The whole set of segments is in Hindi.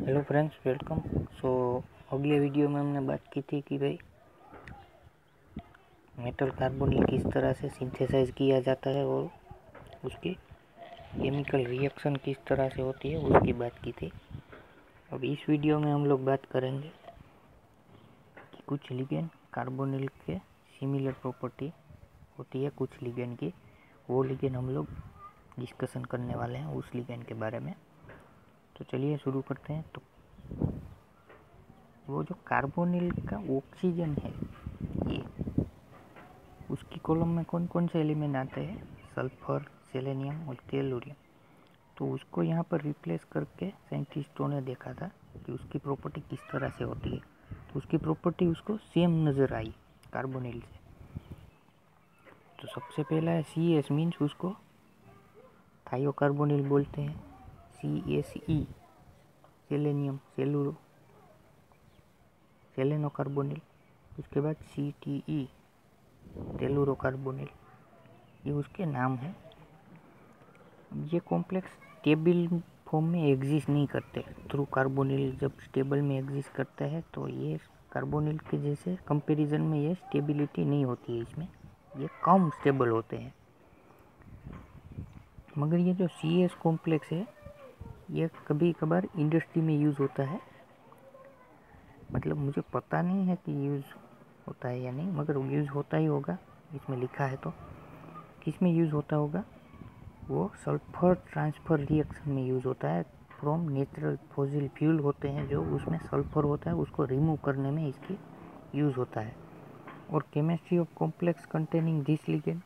Hello friends, welcome. अगले वीडियो में हमने बात की थी कि भाई मेटल कार्बोनिल किस तरह से सिंथेसाइज किया जाता है और उसकी केमिकल रिएक्शन किस तरह से होती है उसकी बात की थी। अब इस वीडियो में हम लोग बात करेंगे कि कुछ लिगेंड कार्बोनिल के सिमिलर प्रॉपर्टी होती है कुछ लिगेंड की, वो लिगेंड हम लोग डिस्कशन करने वाले हैं उस लिगेंड के बारे में। तो चलिए शुरू करते हैं। तो वो जो कार्बोनिल का ऑक्सीजन है, ये उसकी कॉलम में कौन कौन से एलिमेंट आते हैं? सल्फर, सेलेनियम और टेलुरियम। तो उसको यहाँ पर रिप्लेस करके साइंटिस्टों ने देखा था कि उसकी प्रॉपर्टी किस तरह से होती है। तो उसकी प्रॉपर्टी उसको सेम नज़र आई कार्बोनिल से। तो सबसे पहला है CS, मीन्स उसको थायोकार्बोनिल बोलते हैं। CSE selenium, selenocarbonyl. उसके बाद CTE टेलुरोकार्बोनिल, ये उसके नाम है। ये कॉम्प्लेक्स स्टेबल फॉर्म में एग्जिस्ट नहीं करते। थ्रू कार्बोनिल जब स्टेबल में एग्जिस्ट करता है तो ये कार्बोनिल के जैसे कंपैरिजन में ये स्टेबिलिटी नहीं होती है, इसमें ये कम स्टेबल होते हैं। मगर ये जो CS कॉम्प्लेक्स है ये कभी कभार इंडस्ट्री में यूज़ होता है। मतलब मुझे पता नहीं है कि यूज़ होता है या नहीं, मगर यूज़ होता ही होगा, इसमें लिखा है। तो किस में यूज़ होता होगा? वो सल्फर ट्रांसफ़र रिएक्शन में यूज़ होता है। फ्रॉम नेचुरल फॉसिल फ्यूल होते हैं जो उसमें सल्फर होता है, उसको रिमूव करने में इसकी यूज़ होता है। और chemistry of complex containing this ligand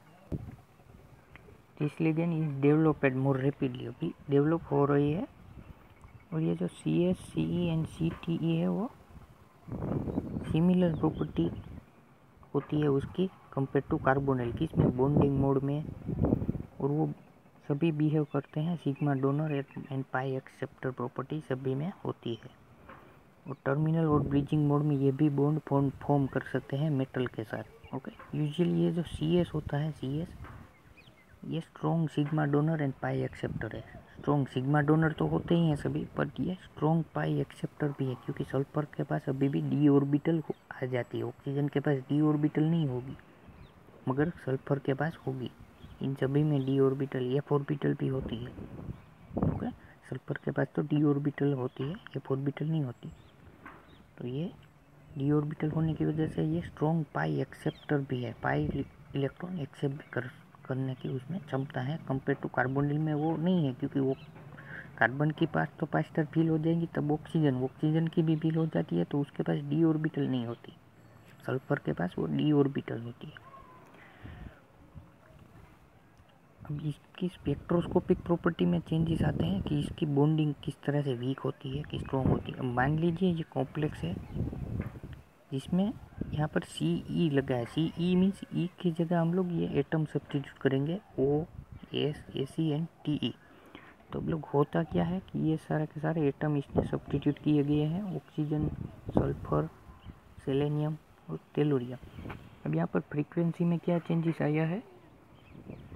is developed more rapidly, अभी डेवलप हो रही है। और ये जो CS, CE एंड CTE है वो सिमिलर प्रॉपर्टी होती है उसकी कंपेयर टू कार्बोनिल की, इसमें बॉन्डिंग मोड में, और वो सभी बिहेव करते हैं sigma donor and pi acceptor property सभी में होती है। और टर्मिनल और ब्रिजिंग मोड में ये भी बॉन्ड फॉर्म कर सकते हैं मेटल के साथ। ओके, यूजुअली ये जो CS होता है, CS ये strong sigma donor and pi acceptor है। स्ट्रॉन्ग सिग्मा डोनर तो होते ही हैं सभी, पर ये स्ट्रॉन्ग पाई एक्सेप्टर भी है, क्योंकि सल्फर के पास अभी भी d ऑर्बिटल आ जाती है। ऑक्सीजन के पास d ऑर्बिटल नहीं होगी, मगर सल्फर के पास होगी। इन सभी में d ऑर्बिटल, f ऑर्बिटल भी होती है। ओके, सल्फर के पास तो d ऑर्बिटल होती है, f ऑर्बिटल नहीं होती। तो ये d ऑर्बिटल होने की वजह से ये स्ट्रॉन्ग पाई एक्सेप्टर भी है। पाई इलेक्ट्रॉन एक्सेप्ट करने की उसमें क्षमता है। कंपेयर टू कार्बोनिल में वो नहीं है, क्योंकि वो कार्बन के पास तो 5 स्टार फिल हो जाएंगी, तब ऑक्सीजन की भी फिल हो जाती है, तो उसके पास d ऑर्बिटल नहीं होती। सल्फर के पास वो d ऑर्बिटल होती है। अब इसकी स्पेक्ट्रोस्कोपिक प्रॉपर्टी में चेंजेस आते हैं कि इसकी बॉन्डिंग किस तरह से वीक होती है कि स्ट्रॉन्ग होती है। अब मान लीजिए ये कॉम्प्लेक्स है जिसमें यहाँ पर CE लगा है। CE मीन्स E की जगह हम लोग ये एटम सब्स्टिट्यूट करेंगे, O, S, AC and TE। तो अब लोग होता क्या है कि ये सारे के सारे एटम इसमें सब्स्टिट्यूट किए गए हैं, ऑक्सीजन, सल्फर, सेलेनियम और टेलुरियम। अब यहाँ पर फ्रीक्वेंसी में क्या चेंजेस आया है?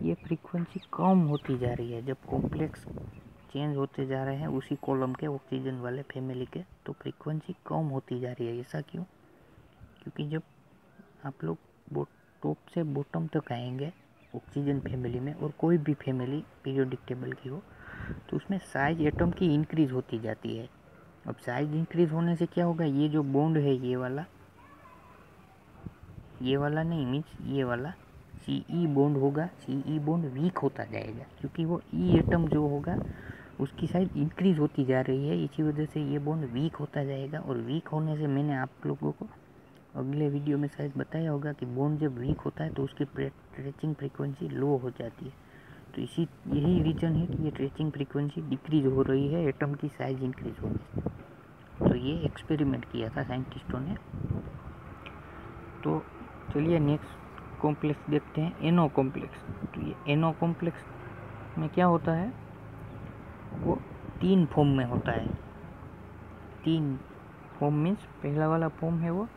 ये फ्रीक्वेंसी कम होती जा रही है। जब कॉम्प्लेक्स चेंज होते जा रहे हैं उसी कॉलम के ऑक्सीजन वाले फैमिली के, तो फ्रीक्वेंसी कम होती जा रही है। ऐसा क्यों? क्योंकि जब आप लोग टॉप से बॉटम तक आएंगे ऑक्सीजन फैमिली में, और कोई भी फैमिली पीरियोडिक टेबल की हो, तो उसमें साइज एटम की इंक्रीज होती जाती है। अब साइज इंक्रीज होने से क्या होगा? ये जो बॉन्ड है ये वाला नहीं, मीन्स ये वाला CE बॉन्ड होगा, CE बॉन्ड वीक होता जाएगा, क्योंकि वो E एटम जो होगा उसकी साइज इंक्रीज होती जा रही है। इसी वजह से ये बॉन्ड वीक होता जाएगा। और वीक होने से मैंने आप लोगों को अगले वीडियो में शायद बताया होगा कि बॉन्ड जब वीक होता है तो उसकी ट्रेचिंग फ्रीक्वेंसी लो हो जाती है। तो यही रीज़न है कि ये ट्रेचिंग फ्रीक्वेंसी डिक्रीज हो रही है एटम की साइज इंक्रीज होने से। तो ये एक्सपेरिमेंट किया था साइंटिस्टों ने। तो चलिए नेक्स्ट कॉम्प्लेक्स देखते हैं, NO कॉम्प्लेक्स। तो ये NO कॉम्प्लेक्स में क्या होता है? वो 3 फॉर्म में होता है। 3 फॉर्म मीन्स पहला वाला फॉर्म है वो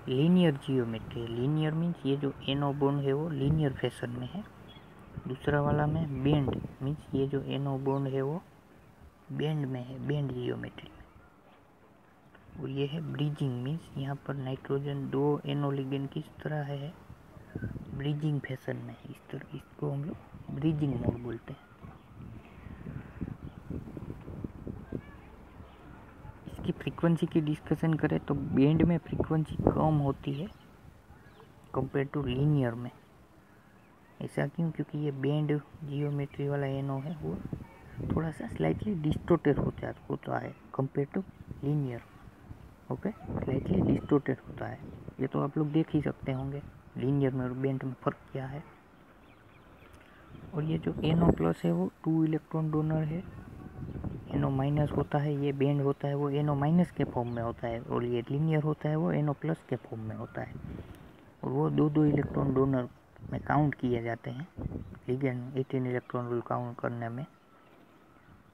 लीनियर जियोमेट्री। लीनियर मीन्स ये जो NO बॉन्ड है वो लीनियर फैशन में है। दूसरा वाला में बेंड मीन्स ये जो NO बॉन्ड है वो बैंड में है, बैंड जियोमेट्री में। और ये है ब्रिजिंग, मीन्स यहाँ पर नाइट्रोजन 2 NO लिगेंड किस तरह है, ब्रिजिंग फैशन में, इस तरह, इसको हम लोग ब्रिजिंग मोड बोलते हैं। इसकी फ्रीक्वेंसी की डिस्कशन करें तो बैंड में फ्रीक्वेंसी कम होती है कंपेयर टू लीनियर में। ऐसा क्यों? क्योंकि ये बैंड जियोमेट्री वाला NO है वो थोड़ा सा स्लाइटली डिस्टोर्टेड होता है compare to linear. Okay, slightly distorted होता है। ये तो आप लोग देख ही सकते होंगे लीनियर में और बैंड में फ़र्क क्या है। और ये जो NO प्लस है वो 2 इलेक्ट्रॉन डोनर है, NO माइनस होता है, ये बैंड होता है वो NO माइनस के फॉर्म में होता है, और ये लीनियर होता है वो NO प्लस के फॉर्म में होता है। और वो 2 इलेक्ट्रॉन डोनर में काउंट किए जाते हैं लिगेंड 18 इलेक्ट्रॉन रूल काउंट करने में।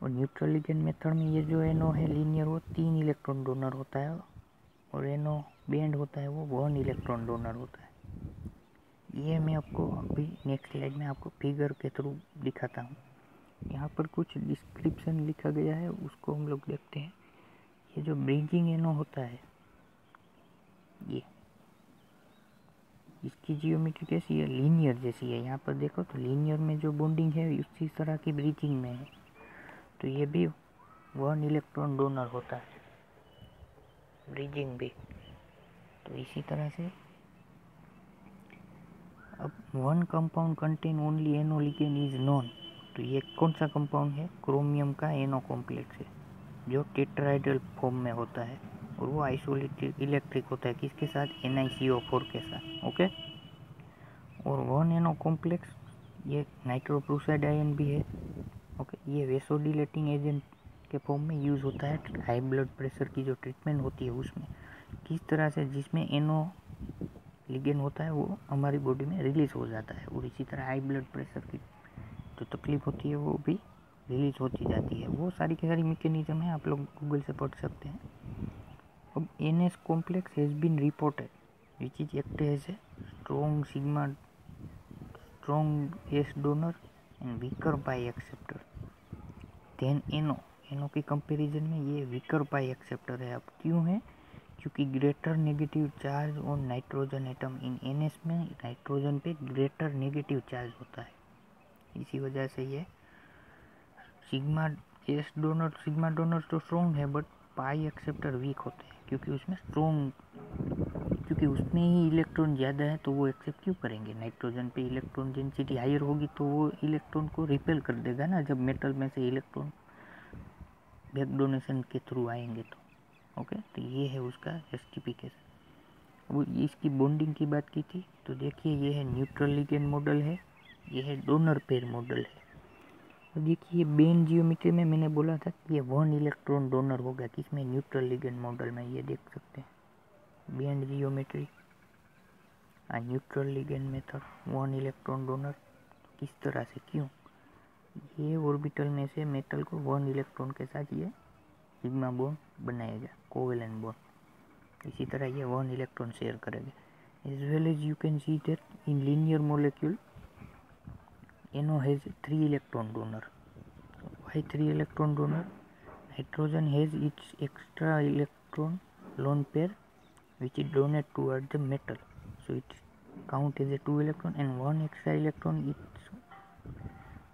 और न्यूट्रल लिगेंड मेथड में ये जो NO है लीनियर वो 3 इलेक्ट्रॉन डोनर होता है, और NO बैंड होता है वो 1 इलेक्ट्रॉन डोनर होता है। ये मैं आपको अभी नेक्स्ट स्लाइड में आपको फिगर के थ्रू दिखाता हूँ। यहाँ पर कुछ डिस्क्रिप्शन लिखा गया है, उसको हम लोग देखते हैं। ये जो ब्रिजिंग NO होता है, ये इसकी जियोमेट्री कैसी है, लीनियर जैसी है। यहाँ पर देखो तो लीनियर में जो बॉन्डिंग है उसी तरह की ब्रिजिंग में है, तो ये भी 1 इलेक्ट्रॉन डोनर होता है, ब्रिजिंग भी। तो इसी तरह से अब 1 compound contain only NO ligand is known, तो ये कौन सा कंपाउंड है, क्रोमियम का NO कॉम्प्लेक्स है जो टेट्राहेड्रल फॉर्म में होता है, और वो आइसोलेटेड इलेक्ट्रिक होता है किसके साथ, NiCO4 के साथ। ओके, और 1 NO कॉम्प्लेक्स ये नाइट्रोप्रूसाइड आयन भी है। ओके, ये वेसोडिलेटिंग एजेंट के फॉर्म में यूज़ होता है हाई ब्लड प्रेशर की जो ट्रीटमेंट होती है उसमें। किस तरह से, जिसमें NO लिगेंड होता है वो हमारी बॉडी में रिलीज हो जाता है, और इसी तरह हाई ब्लड प्रेशर की जो तकलीफ होती है वो भी रिलीज होती जाती है। वो सारी की सारी मैकेनिज्म है, आप लोग गूगल से पढ़ सकते हैं। अब NS complex has been reported which is act as a strong S donor and weaker pi acceptor then NO के कंपैरिजन में ये वीकर पाई एक्सेप्टर है। अब क्यों है, क्योंकि greater negative charge on nitrogen atom in NS में नाइट्रोजन पे ग्रेटर नेगेटिव चार्ज होता है, इसी वजह से ये सिग्मा डोनर तो स्ट्रॉन्ग है बट पाई एक्सेप्टर वीक होते हैं, क्योंकि उसमें ही इलेक्ट्रॉन ज़्यादा है, तो वो एक्सेप्ट क्यों करेंगे। नाइट्रोजन पे इलेक्ट्रॉन डेंसिटी हायर होगी तो वो इलेक्ट्रॉन को रिपेल कर देगा ना, जब मेटल में से इलेक्ट्रॉन बैक डोनेशन के थ्रू आएंगे तो। ओके, तो ये है उसका जस्टिफिकेशन। वो इसकी बॉन्डिंग की बात की थी, तो देखिए ये है न्यूट्रल लिगेंड मॉडल है, ये है डोनर पेयर मॉडल है। तो देखिए बैंड जियोमेट्री में मैंने बोला था कि ये 1 इलेक्ट्रॉन डोनर होगा, किसमें, न्यूट्रल लिगेंड मॉडल में। ये देख सकते हैं band geometry, neutral ligand method, 1 electron donor. किस तरह से, क्यों, ये ऑर्बिटल में से मेटल को 1 इलेक्ट्रॉन के साथ ये सिग्मा बॉन्ड बनाएगा, कोवेलेंट बॉन्ड। इसी तरह ये 1 इलेक्ट्रॉन शेयर करेगा। As well as you can see that in linear molecule NO has 3 electron donor. Why 3 electron donor? Nitrogen has its extra electron lone pair which is donate toward the metal. So it count as a 2 electron, and 1 extra electron its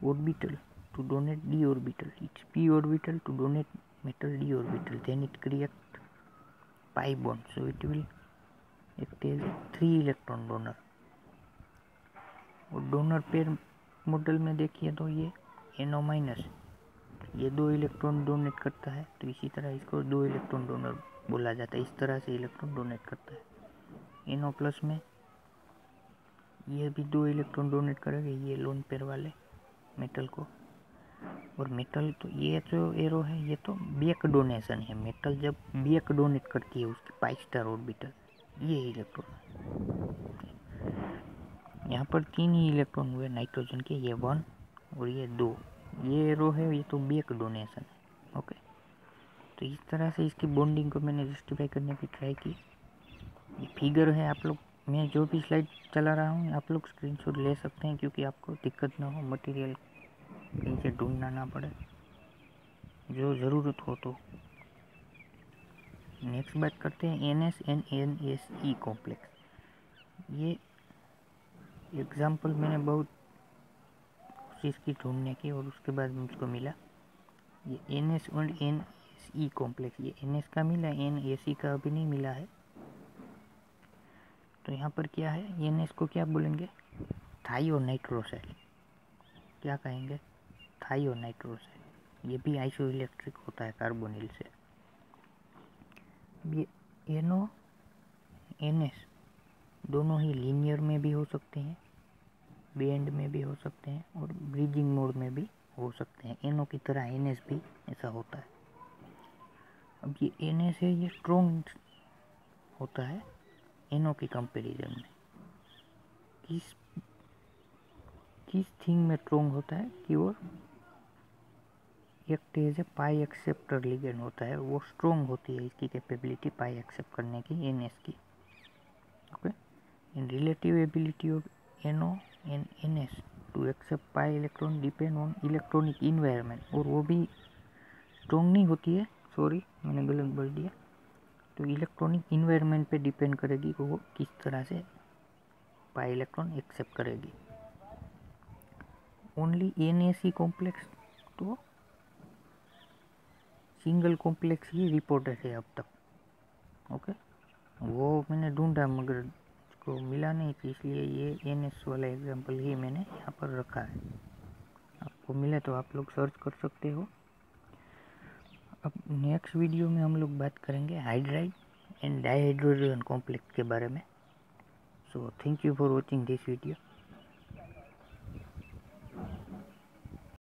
orbital to donate d orbital. It's p orbital to donate metal d orbital. Then it creates pi bond. So it will act as a 3 electron donor. और डोनर पेयर मॉडल में देखिए तो ये NO माइनस, ये 2 इलेक्ट्रॉन डोनेट करता है, तो इसी तरह इसको 2 इलेक्ट्रॉन डोनर बोला जाता है। इस तरह से इलेक्ट्रॉन डोनेट करता है। NO प्लस में ये भी 2 इलेक्ट्रॉन डोनेट करेगा, ये लोन पेयर वाले मेटल को। और मेटल तो ये जो एरो है ये तो बैक डोनेशन है, मेटल जब बैक डोनेट करती है उसकी पाई स्टार ऑर्बिटल, ये इलेक्ट्रॉन। यहाँ पर 3 ही इलेक्ट्रॉन हुए नाइट्रोजन के, ये 1 और ये 2, ये एरो है, ये तो बैक डोनेशन है। ओके, तो इस तरह से इसकी बॉन्डिंग को मैंने जस्टिफाई करने की ट्राई की। ये फिगर है, आप लोग, मैं जो भी स्लाइड चला रहा हूँ आप लोग स्क्रीनशॉट ले सकते हैं, क्योंकि आपको दिक्कत ना हो, मटेरियल कहीं से ढूंढना ना पड़े। जो ज़रूरत हो तो। नेक्स्ट बात करते हैं NS-N-NSE कॉम्प्लेक्स। ये एग्जाम्पल मैंने बहुत कोशिश की ढूंढने की और उसके बाद मुझको मिला ये NS और NSE कॉम्प्लेक्स। ये NS का मिला, NSE का अभी नहीं मिला है। तो यहाँ पर क्या है, NS को क्या बोलेंगे, थायोनाइट्रोसाइल। क्या कहेंगे, थायोनाइट्रोसाइल। ये भी आइसो इलेक्ट्रिक होता है कार्बोनिल से। ये NO NS दोनों ही लीनियर में भी हो सकते हैं, बैंड में भी हो सकते हैं और ब्रिजिंग मोड में भी हो सकते हैं। NO की तरह NS भी ऐसा होता है। अब ये NS है, ये स्ट्रॉन्ग होता है NO के कंपैरिजन में। किस थिंग में स्ट्रॉन्ग होता है कि वो एक तेज पाई एक्सेप्टर लिगेंड होता है, वो स्ट्रॉन्ग होती है इसकी कैपेबिलिटी पाई एक्सेप्ट करने की NS की। Okay, in relative ability of NO and NS to accept pi electron depend on electronic environment. और वो भी स्ट्रॉन्ग नहीं होती है, सॉरी मैंने गलत बोल दिया। तो इलेक्ट्रॉनिक इन्वायरमेंट पे डिपेंड करेगी कि वो किस तरह से पाई इलेक्ट्रॉन एक्सेप्ट करेगी। ओनली NSE कॉम्प्लेक्स तो सिंगल कॉम्प्लेक्स ही रिपोर्टेड है अब तक। ओके, वो मैंने ढूंढा मगर उसको मिला नहीं थी, इसलिए ये NS वाला एग्जांपल ही मैंने यहाँ पर रखा है। आपको मिले तो आप लोग सर्च कर सकते हो। अब नेक्स्ट वीडियो में हम लोग बात करेंगे हाइड्राइड एंड डाइहाइड्रोजन कॉम्प्लेक्स के बारे में। So thank you for watching this video.